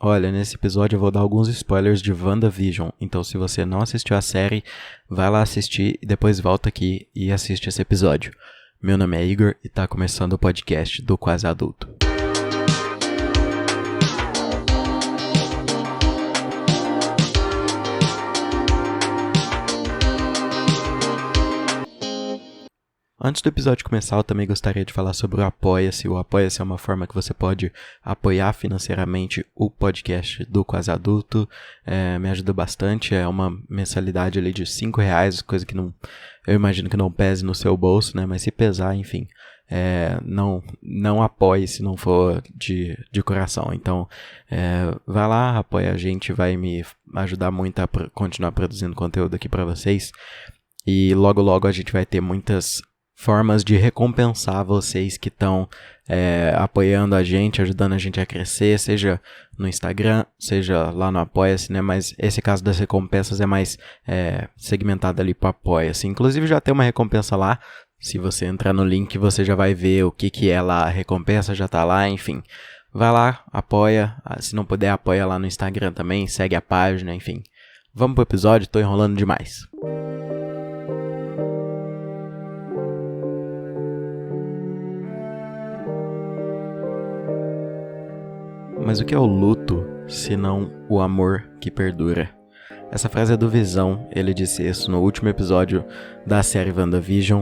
Olha, nesse episódio eu vou dar alguns spoilers de WandaVision, então se você não assistiu a série, vai lá assistir e depois volta aqui e assiste esse episódio. Meu nome é Igor e tá começando o podcast do Quase Adulto. Antes do episódio começar, eu também gostaria de falar sobre o Apoia-se. O Apoia-se é uma forma que você pode apoiar financeiramente o podcast do Quase Adulto. Me ajuda bastante, é uma mensalidade ali de R$5, coisa que eu imagino que não pese no seu bolso, né? Mas se pesar, enfim, não apoie se não for de coração. Então, vai lá, apoia a gente, vai me ajudar muito a continuar produzindo conteúdo aqui para vocês. E logo logo a gente vai ter muitas formas de recompensar vocês que estão apoiando a gente, ajudando a gente a crescer, seja no Instagram, seja lá no Apoia-se, né? Mas esse caso das recompensas é mais segmentado ali para Apoia-se. Inclusive já tem uma recompensa lá, se você entrar no link você já vai ver o que é lá a recompensa, já tá lá, enfim. Vai lá, apoia, se não puder apoia lá no Instagram também, segue a página, enfim. Vamos pro episódio, tô enrolando demais. Mas o que é o luto, se não o amor que perdura? Essa frase é do Visão, ele disse isso no último episódio da série WandaVision.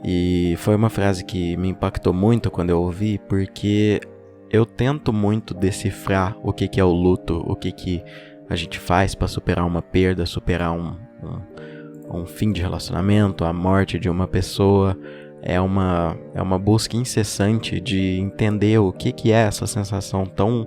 E foi uma frase que me impactou muito quando eu ouvi, porque eu tento muito decifrar o que é o luto, o que a gente faz para superar uma perda, superar um fim de relacionamento, a morte de uma pessoa. É uma busca incessante de entender o que é essa sensação tão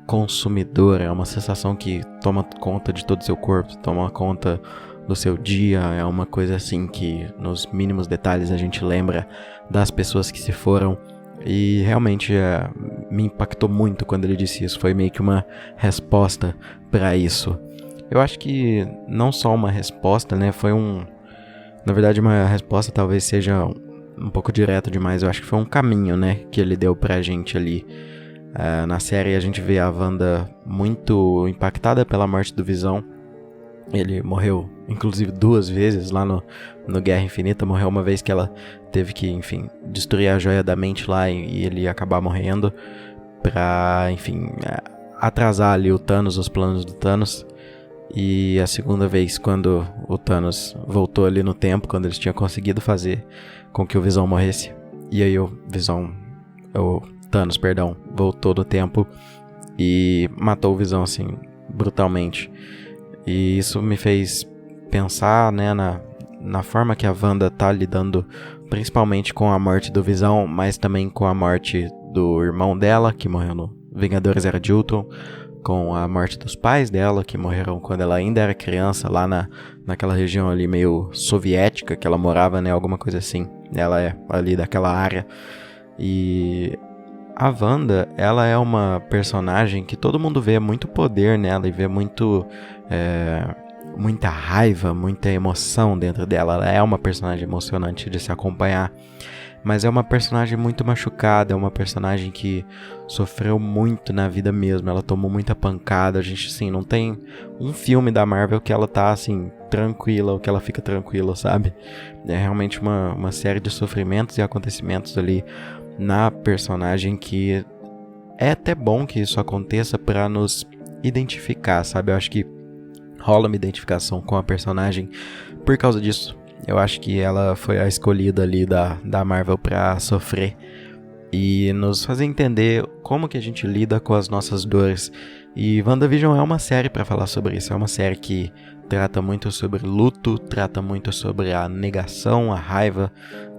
consumidora. É uma sensação que toma conta de todo o seu corpo, toma conta do seu dia. É uma coisa assim que nos mínimos detalhes a gente lembra das pessoas que se foram. E realmente me impactou muito quando ele disse isso. Foi meio que uma resposta para isso. Eu acho que não só uma resposta, né? Na verdade, uma resposta talvez seja um pouco direta demais. Eu acho que foi um caminho, né, que ele deu pra gente ali. Na série a gente vê a Wanda muito impactada pela morte do Visão. Ele morreu, inclusive, 2 vezes lá no Guerra Infinita. Morreu uma vez que ela teve que, enfim, destruir a joia da mente lá e ele ia acabar morrendo pra, enfim, atrasar ali o Thanos, os planos do Thanos. E a segunda vez, quando o Thanos voltou ali no tempo, quando eles tinham conseguido fazer com que o Visão morresse. E aí o Thanos, voltou no tempo e matou o Visão, assim, brutalmente. E isso me fez pensar, né, na forma que a Wanda tá lidando, principalmente com a morte do Visão, mas também com a morte do irmão dela, que morreu no Vingadores Era de Ultron, com a morte dos pais dela, que morreram quando ela ainda era criança, lá naquela região ali meio soviética que ela morava, né, alguma coisa assim. Ela é ali daquela área. E a Wanda, ela é uma personagem que todo mundo vê muito poder nela e vê muita raiva, muita emoção dentro dela. Ela é uma personagem emocionante de se acompanhar. Mas é uma personagem muito machucada, é uma personagem que sofreu muito na vida mesmo, ela tomou muita pancada. A gente, assim, não tem um filme da Marvel que ela tá, assim, tranquila, ou que ela fica tranquila, sabe? É realmente uma série de sofrimentos e acontecimentos ali na personagem que é até bom que isso aconteça pra nos identificar, sabe? Eu acho que rola uma identificação com a personagem por causa disso. Eu acho que ela foi a escolhida ali da Marvel pra sofrer e nos fazer entender como que a gente lida com as nossas dores. E WandaVision é uma série pra falar sobre isso. É uma série que trata muito sobre luto, trata muito sobre a negação, a raiva,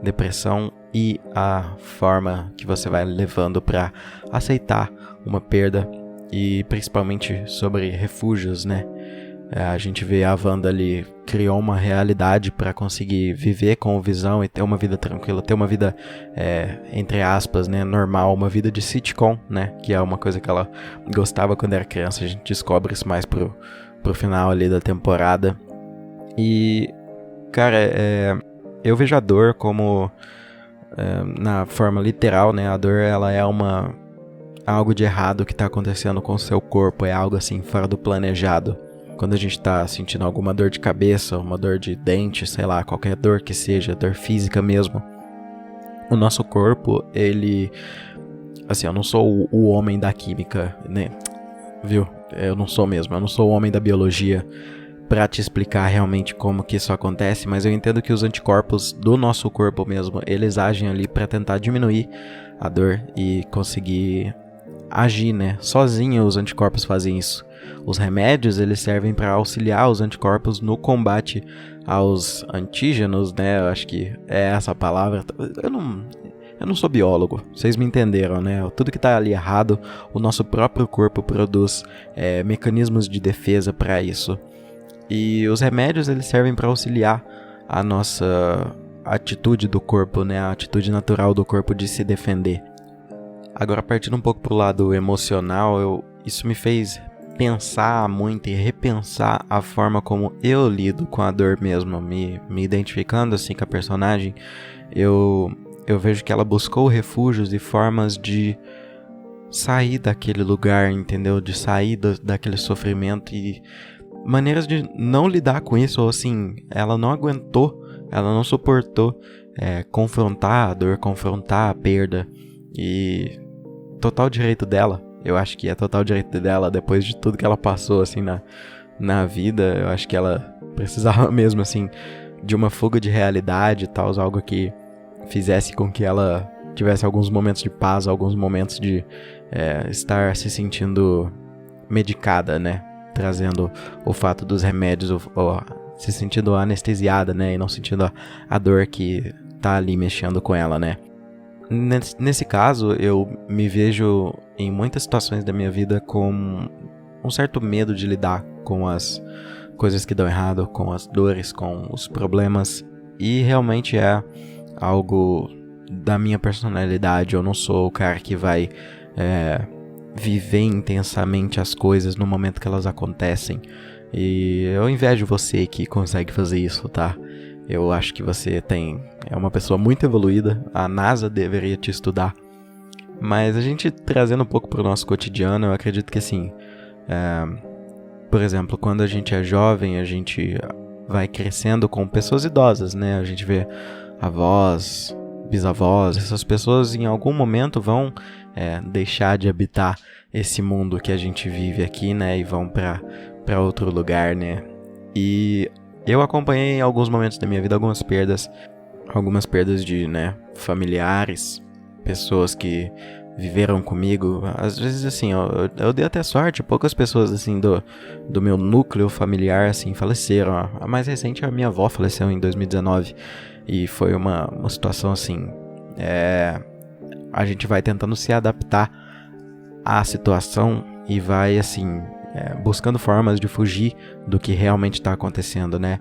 depressão e a forma que você vai levando pra aceitar uma perda. E principalmente sobre refúgios, né? A gente vê a Wanda ali, criou uma realidade para conseguir viver com o Visão e ter uma vida tranquila, ter uma vida, entre aspas, né, normal, uma vida de sitcom, né, que é uma coisa que ela gostava quando era criança. A gente descobre isso mais pro final ali da temporada. E, cara, eu vejo a dor como, na forma literal, né, a dor ela é algo de errado que tá acontecendo com o seu corpo, é algo assim fora do planejado. Quando a gente tá sentindo alguma dor de cabeça, uma dor de dente, sei lá, qualquer dor que seja, dor física mesmo, o nosso corpo, ele... Assim, eu não sou o homem da química, né? Viu? Eu não sou mesmo, eu não sou o homem da biologia pra te explicar realmente como que isso acontece, mas eu entendo que os anticorpos do nosso corpo mesmo, eles agem ali pra tentar diminuir a dor e conseguir agir, né? Sozinho os anticorpos fazem isso. Os remédios, eles servem para auxiliar os anticorpos no combate aos antígenos, né? Eu acho que é essa a palavra. Eu não sou biólogo, vocês me entenderam, né? Tudo que tá ali errado, o nosso próprio corpo produz mecanismos de defesa para isso. E os remédios, eles servem para auxiliar a nossa atitude do corpo, né? A atitude natural do corpo de se defender. Agora, partindo um pouco pro lado emocional, isso me fez pensar muito e repensar a forma como eu lido com a dor mesmo, me identificando assim com a personagem. Eu vejo que ela buscou refúgios e formas de sair daquele lugar, entendeu? De sair daquele sofrimento e maneiras de não lidar com isso, ou assim, ela não aguentou, ela não suportou confrontar a dor, confrontar a perda. E total direito dela, eu acho que é total direito dela, depois de tudo que ela passou assim na vida, eu acho que ela precisava mesmo assim de uma fuga de realidade e tal, algo que fizesse com que ela tivesse alguns momentos de paz, alguns momentos de estar se sentindo medicada, né? Trazendo o fato dos remédios, se sentindo anestesiada, né? E não sentindo a dor que tá ali mexendo com ela, né? Nesse caso, eu me vejo em muitas situações da minha vida com um certo medo de lidar com as coisas que dão errado, com as dores, com os problemas. E realmente é algo da minha personalidade. Eu não sou o cara que vai viver intensamente as coisas no momento que elas acontecem. E eu invejo você que consegue fazer isso, tá? Eu acho que você é uma pessoa muito evoluída, a NASA deveria te estudar. Mas a gente trazendo um pouco pro nosso cotidiano, eu acredito que assim, por exemplo, quando a gente é jovem, a gente vai crescendo com pessoas idosas, né? A gente vê avós, bisavós, essas pessoas em algum momento vão deixar de habitar esse mundo que a gente vive aqui, né? E vão pra outro lugar, né? E eu acompanhei em alguns momentos da minha vida algumas perdas de, né, familiares, pessoas que viveram comigo. Às vezes, assim, eu dei até sorte, poucas pessoas, assim, do meu núcleo familiar, assim, faleceram. A mais recente, a minha avó faleceu em 2019, e foi uma situação, assim, a gente vai tentando se adaptar à situação e vai, assim, buscando formas de fugir do que realmente está acontecendo, né?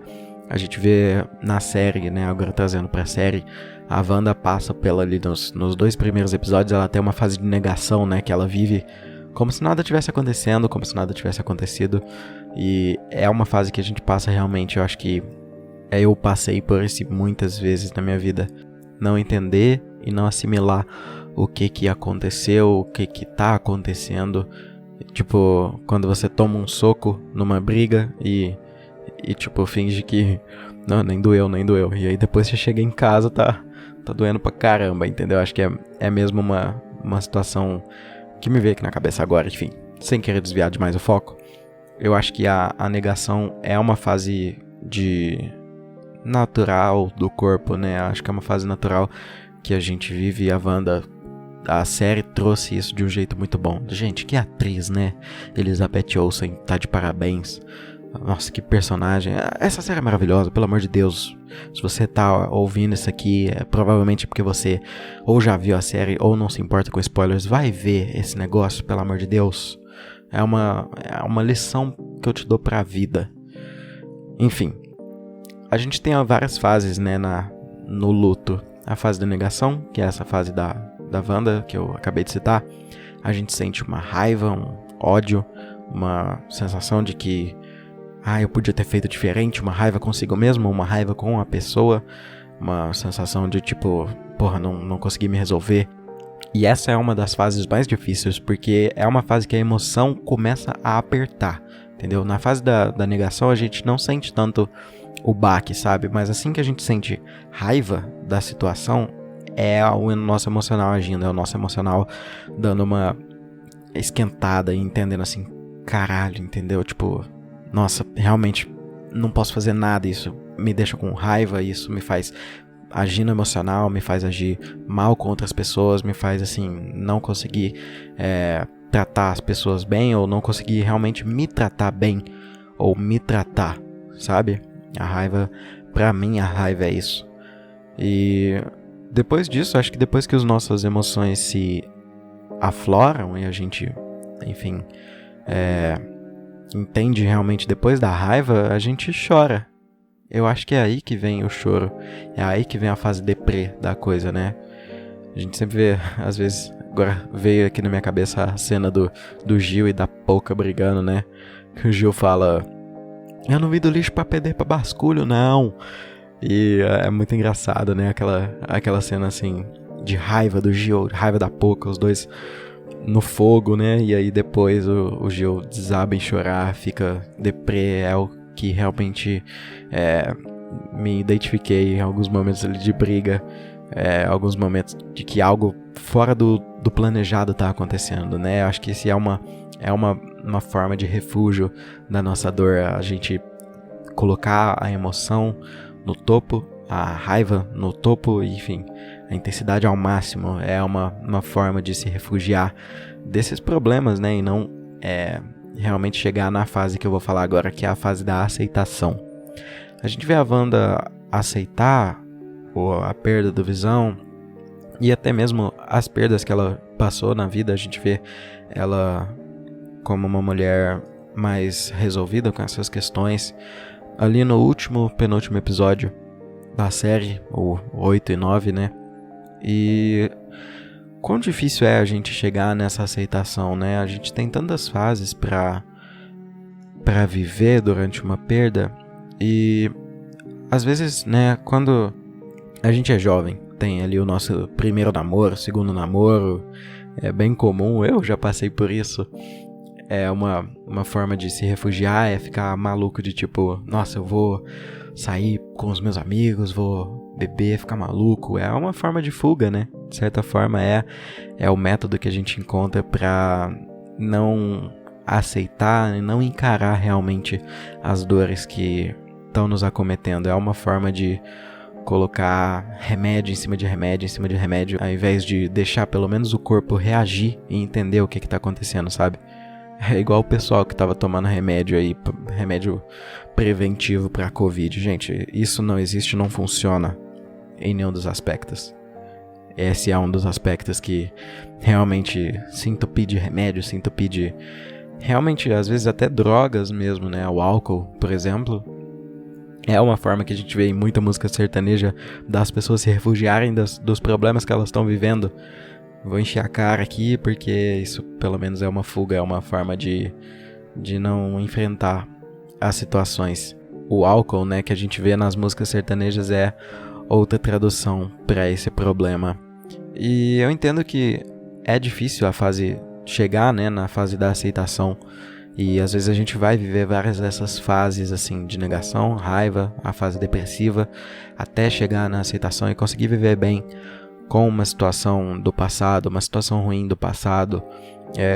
A gente vê na série, né? Agora trazendo pra série, a Wanda passa ali nos 2 primeiros episódios, ela tem uma fase de negação, né? Que ela vive como se nada tivesse acontecendo, como se nada tivesse acontecido. E é uma fase que a gente passa realmente, eu acho que eu passei por isso muitas vezes na minha vida. Não entender e não assimilar o que aconteceu, o que tá acontecendo. Tipo, quando você toma um soco numa briga e tipo, finge que não, nem doeu. E aí depois você chega em casa, tá doendo pra caramba, entendeu? Acho que é mesmo uma situação que me veio aqui na cabeça agora, enfim, sem querer desviar demais o foco. Eu acho que a negação é uma fase natural do corpo, né? Acho que é uma fase natural que a gente vive, e a série trouxe isso de um jeito muito bom. Gente, que atriz, né? Elizabeth Olsen tá de parabéns. Nossa, que personagem. Essa série é maravilhosa, pelo amor de Deus. Se você tá ouvindo isso aqui, provavelmente porque você ou já viu a série ou não se importa com spoilers. Vai ver esse negócio, pelo amor de Deus. É uma lição que eu te dou pra vida. Enfim, a gente tem várias fases, né, no luto. A fase da negação, que é essa fase da Wanda, que eu acabei de citar. A gente sente uma raiva, um ódio, uma sensação de que eu podia ter feito diferente, uma raiva consigo mesmo, uma raiva com a pessoa, uma sensação de tipo, porra, não consegui me resolver. E essa é uma das fases mais difíceis, porque é uma fase que a emoção começa a apertar, entendeu? Na fase da negação a gente não sente tanto o baque, sabe? Mas assim que a gente sente raiva da situação, é o nosso emocional agindo, é o nosso emocional dando uma esquentada e entendendo assim, caralho, entendeu? Tipo, nossa, realmente não posso fazer nada, isso me deixa com raiva, isso me faz agir no emocional, me faz agir mal com outras pessoas, me faz assim, não conseguir tratar as pessoas bem, ou não conseguir realmente me tratar bem, ou me tratar, sabe? A raiva, pra mim a raiva é isso. E depois disso, acho que depois que as nossas emoções se afloram e a gente, enfim, entende realmente depois da raiva, a gente chora. Eu acho que é aí que vem o choro. É aí que vem a fase deprê da coisa, né? A gente sempre vê, às vezes, agora veio aqui na minha cabeça a cena do Gil e da Pouca brigando, né? Que o Gil fala: eu não vim do lixo pra perder pra basculho, não. E é muito engraçado, né? Aquela cena assim, de raiva do Gil, raiva da Pouca, os dois no fogo, né? E aí depois o Gil desaba em chorar, fica deprê, é o que realmente me identifiquei em alguns momentos ali de briga, alguns momentos de que algo fora do planejado tá acontecendo, né? Acho que esse é uma forma de refúgio da nossa dor, a gente colocar a emoção no topo, a raiva no topo, enfim, a intensidade ao máximo é uma forma de se refugiar desses problemas, né? E não realmente chegar na fase que eu vou falar agora, que é a fase da aceitação. A gente vê a Wanda aceitar a perda do Visão e até mesmo as perdas que ela passou na vida. A gente vê ela como uma mulher mais resolvida com essas questões. Ali no penúltimo episódio da série, o 8 e 9, né? E quão difícil é a gente chegar nessa aceitação, né? A gente tem tantas fases pra viver durante uma perda. E às vezes, né, quando a gente é jovem, tem ali o nosso primeiro namoro, segundo namoro, é bem comum, eu já passei por isso. É uma forma de se refugiar, é ficar maluco de tipo, nossa, eu vou sair com os meus amigos, vou beber, ficar maluco. É uma forma de fuga, né? De certa forma é o método que a gente encontra pra não aceitar e não encarar realmente as dores que estão nos acometendo. É uma forma de colocar remédio em cima de remédio, em cima de remédio, ao invés de deixar pelo menos o corpo reagir e entender o que está acontecendo, sabe? É igual o pessoal que estava tomando remédio aí, remédio preventivo para Covid. Gente, isso não existe, não funciona em nenhum dos aspectos. Esse é um dos aspectos que realmente se entupir de remédio, se entupir de... realmente, às vezes até drogas mesmo, né? O álcool, por exemplo, é uma forma que a gente vê em muita música sertaneja das pessoas se refugiarem dos problemas que elas estão vivendo. Vou encher a cara aqui porque isso pelo menos é uma fuga, é uma forma de não enfrentar as situações. O álcool, né, que a gente vê nas músicas sertanejas é outra tradução para esse problema. E eu entendo que é difícil a fase chegar, né, na fase da aceitação. E às vezes a gente vai viver várias dessas fases assim de negação, raiva, a fase depressiva, até chegar na aceitação e conseguir viver bem com uma situação do passado, uma situação ruim do passado.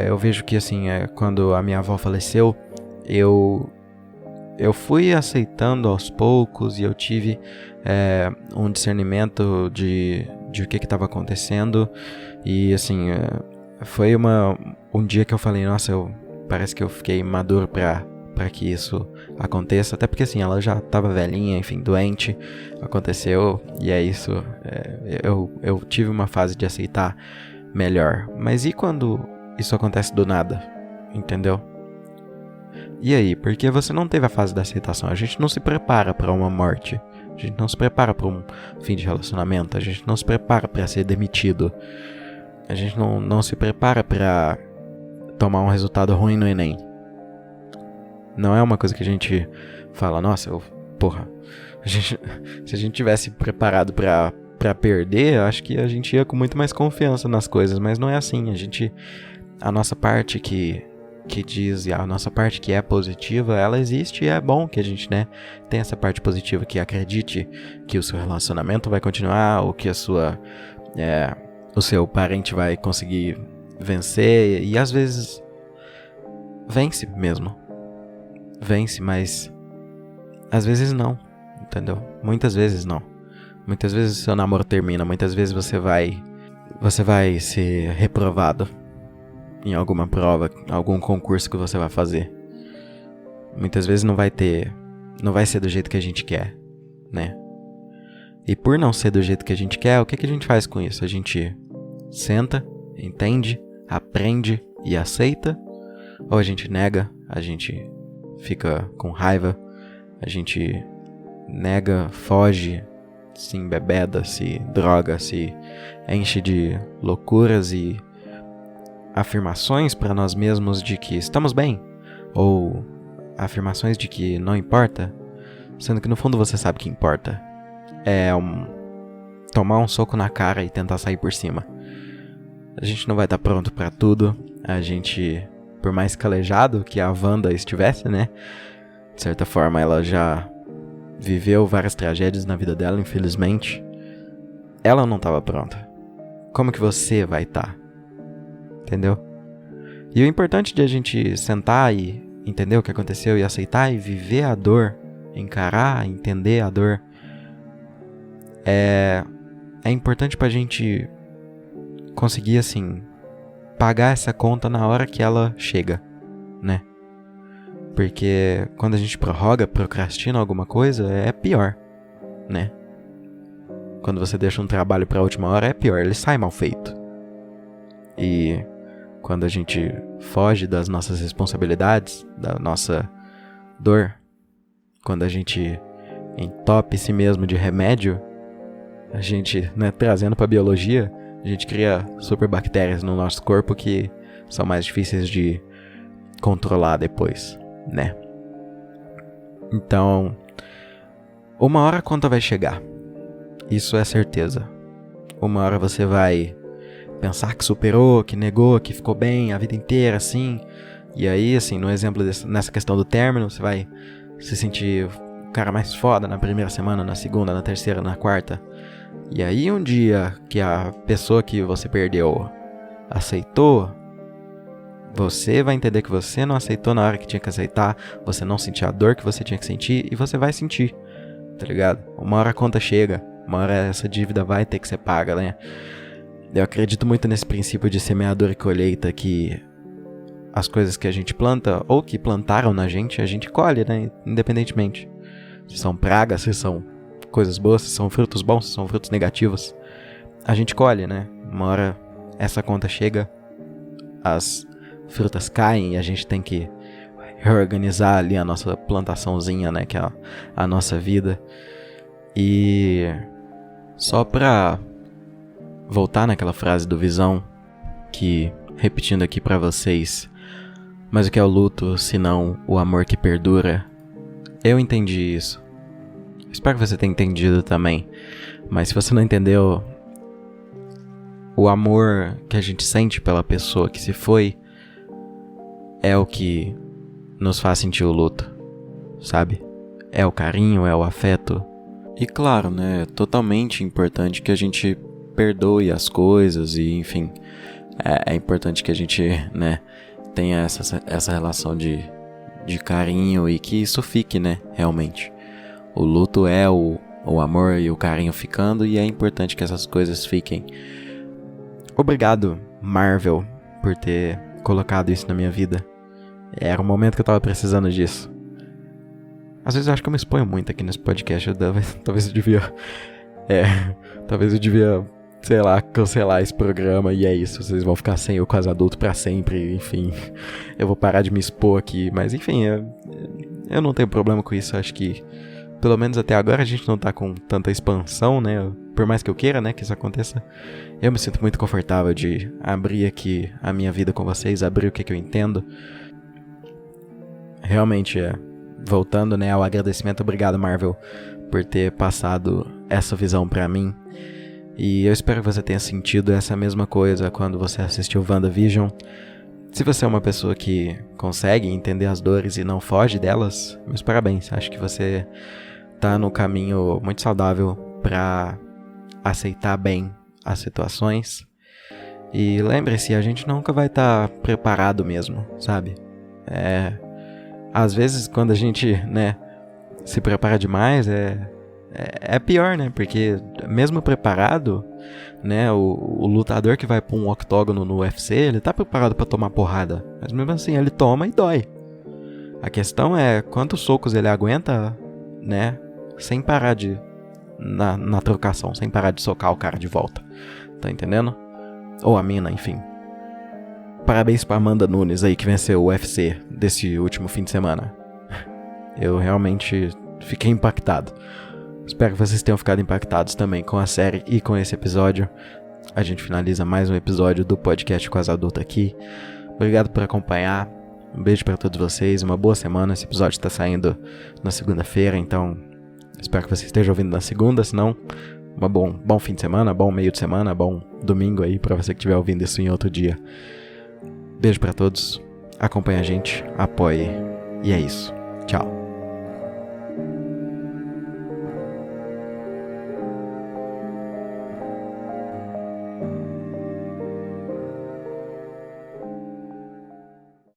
Eu vejo que assim, quando a minha avó faleceu, eu fui aceitando aos poucos e eu tive um discernimento de o que estava acontecendo. E assim, foi um dia que eu falei, nossa, parece que eu fiquei maduro para que isso aconteça, até porque assim, ela já estava velhinha, enfim, doente, aconteceu, e é isso, eu tive uma fase de aceitar melhor. Mas e quando isso acontece do nada, entendeu? E aí, porque você não teve a fase da aceitação, a gente não se prepara para uma morte, a gente não se prepara para um fim de relacionamento, a gente não se prepara para ser demitido, a gente não se prepara para tomar um resultado ruim no Enem. Não é uma coisa que a gente fala, nossa, se a gente tivesse preparado pra pra perder, eu acho que a gente ia com muito mais confiança nas coisas, mas não é assim. A nossa parte que diz, e a nossa parte que é positiva, ela existe e é bom que a gente, né, tem essa parte positiva, que acredite que o seu relacionamento vai continuar, ou que o seu parente vai conseguir vencer, e às vezes vence mesmo. Vence, mas às vezes não, entendeu? Muitas vezes não. Muitas vezes seu namoro termina, muitas vezes você vai ser reprovado em alguma prova, algum concurso que você vai fazer. Muitas vezes não vai ser do jeito que a gente quer, né? E por não ser do jeito que a gente quer, o que a gente faz com isso? A gente senta, entende, aprende e aceita? Ou a gente nega, a gente fica com raiva, a gente nega, foge, se embebeda, se droga, se enche de loucuras e afirmações para nós mesmos de que estamos bem, ou afirmações de que não importa, sendo que no fundo você sabe que importa. É tomar um soco na cara e tentar sair por cima. A gente não vai estar pronto para tudo. A gente, por mais calejado que a Wanda estivesse, né, de certa forma ela já viveu várias tragédias na vida dela, infelizmente. Ela não estava pronta. Como que você vai estar? Entendeu? E o importante de a gente sentar e entender o que aconteceu e aceitar e viver a dor, encarar, entender a dor, é importante pra gente conseguir, assim, pagar essa conta na hora que ela chega, né? Porque quando a gente procrastina alguma coisa, é pior, né? Quando você deixa um trabalho pra última hora, é pior, ele sai mal feito. E quando a gente foge das nossas responsabilidades, da nossa dor, quando a gente entope si mesmo de remédio, a gente, né, trazendo pra biologia, a gente cria superbactérias no nosso corpo que são mais difíceis de controlar depois, né? Então, uma hora a conta vai chegar. Isso é certeza. Uma hora você vai pensar que superou, que negou, que ficou bem a vida inteira, assim. E aí, assim, no exemplo nessa questão do término, você vai se sentir o cara mais foda na primeira semana, na segunda, na terceira, na quarta. E aí um dia que a pessoa que você perdeu aceitou, você vai entender que você não aceitou na hora que tinha que aceitar, você não sentiu a dor que você tinha que sentir, e você vai sentir, tá ligado? Uma hora a conta chega, uma hora essa dívida vai ter que ser paga, né? Eu acredito muito nesse princípio de semeadura e colheita, que as coisas que a gente planta, ou que plantaram na gente, a gente colhe, né? Independentemente. Se são pragas, se são coisas boas, se são frutos bons, se são frutos negativos, a gente colhe, né? Uma hora essa conta chega, as frutas caem e a gente tem que reorganizar ali a nossa plantaçãozinha, né? Que é a nossa vida. E só pra voltar naquela frase do Visão, que, repetindo aqui pra vocês, mas o que é o luto, senão o amor que perdura? Eu entendi isso. Espero que você tenha entendido também. Mas se você não entendeu, o amor que a gente sente pela pessoa que se foi é o que nos faz sentir o luto, sabe? É o carinho, é o afeto. E claro, né, é totalmente importante que a gente perdoe as coisas e, enfim, é importante que a gente, né, tenha essa relação de carinho e que isso fique, né, realmente. O luto é o amor e o carinho ficando, e é importante que essas coisas fiquem. Obrigado, Marvel, por ter colocado isso na minha vida. Era o momento que eu tava precisando disso. Às vezes eu acho que eu me exponho muito aqui nesse podcast. Talvez eu devia, sei lá, cancelar esse programa e é isso. Vocês vão ficar sem eu Quase Adulto pra sempre, enfim. Eu vou parar de me expor aqui, mas enfim, eu não tenho problema com isso. Acho que pelo menos até agora a gente não tá com tanta expansão, né? Por mais que eu queira, né, que isso aconteça. Eu me sinto muito confortável de abrir aqui a minha vida com vocês, abrir o que eu entendo. Realmente, voltando, né, ao agradecimento, obrigado, Marvel, por ter passado essa visão pra mim. E eu espero que você tenha sentido essa mesma coisa quando você assistiu WandaVision. Se você é uma pessoa que consegue entender as dores e não foge delas, meus parabéns. Acho que você tá no caminho muito saudável pra aceitar bem as situações. E lembre-se, a gente nunca vai estar preparado mesmo, sabe? Às vezes quando a gente, se prepara demais, é pior, né? Porque mesmo preparado, né? O lutador que vai pra um octógono no UFC, ele tá preparado pra tomar porrada. Mas mesmo assim, ele toma e dói. A questão é quantos socos ele aguenta, né? Sem parar de... Na trocação, sem parar de socar o cara de volta. Tá entendendo? Ou a mina, enfim. Parabéns pra Amanda Nunes aí, que venceu o UFC desse último fim de semana. Eu realmente fiquei impactado. Espero que vocês tenham ficado impactados também com a série e com esse episódio. A gente finaliza mais um episódio do podcast Quase Adulto aqui. Obrigado por acompanhar. Um beijo pra todos vocês, uma boa semana. Esse episódio tá saindo na segunda-feira, então espero que você esteja ouvindo na segunda, senão bom fim de semana, bom meio de semana, bom domingo aí pra você que estiver ouvindo isso em outro dia. Beijo pra todos, acompanhe a gente, apoie, e é isso. Tchau.